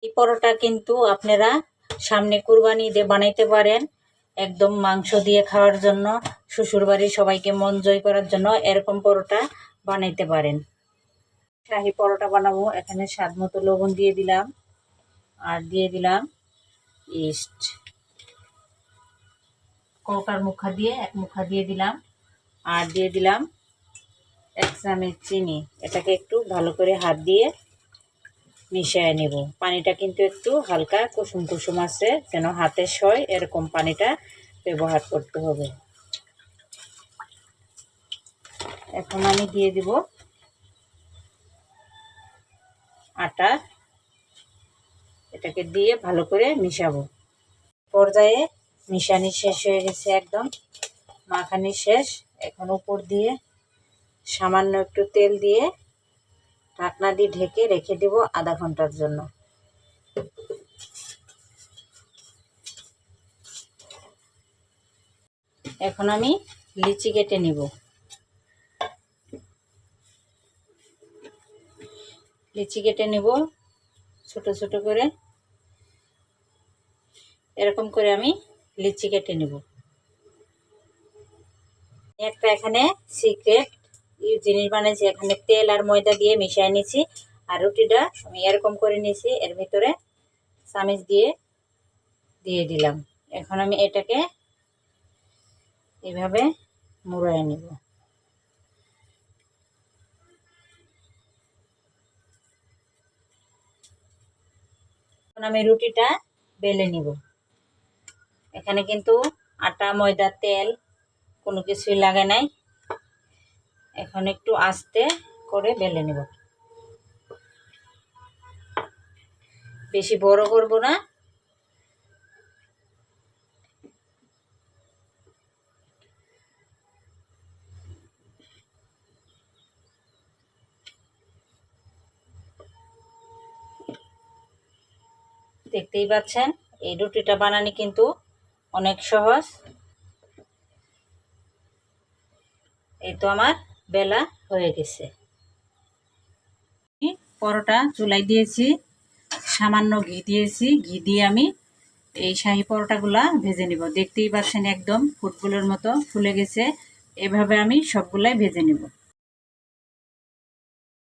এই পরোটা কিন্তু আপনারা সামনে কুরবানি ঈদে বানাইতে পারেন, একদম মাংস দিয়ে খাওয়ার জন্য, শ্বশুরবাড়ির সবাইকে মন জয় করার জন্য এরকম পরোটা বানাইতে পারেন। শাহী পরোটা বানাবো। এখানে স্বাদ মতো লবণ দিয়ে দিলাম, আর দিয়ে দিলাম ইস্ট, কৌটার মুখা দিয়ে এক মুখা দিয়ে দিলাম, আর দিয়ে দিলাম 1 চামচ চিনি। এটাকে একটু ভালো করে হাত দিয়ে মিশিয়ে নেব। পানিটা কিন্তু একটু হালকা কুসুম কুসুম আছে, যেন হাতে সয় এরকম পানিটা ব্যবহার করতে হবে। এখন আমি দিয়ে দিব আটা। এটাকে দিয়ে ভালো করে মিশাবো। পর্যায়ে মিশানি শেষ হয়ে গেছে, একদম মাখানি শেষ। এখন উপর দিয়ে সামান্য একটু তেল দিয়ে ঢাকনা দিয়ে ঢেকে রেখে দেব আধা ঘন্টার জন্য। এখন আমি লিচি কেটে নিব। লিচি কেটে নেব ছোট ছোট করে, এরকম করে আমি লিচি কেটে নেব। একটা এখানে সিক্রেট জিনিস বানাইছি, এখানে তেল আর ময়দা দিয়ে মিশিয়ে নিয়েছি, আর রুটিটা আমি এরকম করে নিয়েছি, এর ভিতরে চামচ দিয়ে দিয়ে দিলাম। এখন আমি এটাকে এভাবে মুড়িয়ে নেব। এখন আমি রুটিটা বেলে নিব। এখানে কিন্তু আটা ময়দা তেল কোনো কিছুই লাগে নাই। এখন একটু আস্তে করে বেলে নেব, বেশি বড় করব না। দেখতেই পাচ্ছেন এই রুটিটা বানানো কিন্তু অনেক সহজ। এই তো আমার বেলা হয়ে গেছে। পরোটা চুলাই দিয়েছি, সামান্য ঘি দিয়েছি, ঘি দিয়ে আমি এই শাহী পরোটাগুলা ভেজে নিব। দেখতেই পাচ্ছেন একদম ফুটবলের মতো ফুলে গেছে। এভাবে আমি সবগুলাই ভেজে নেব।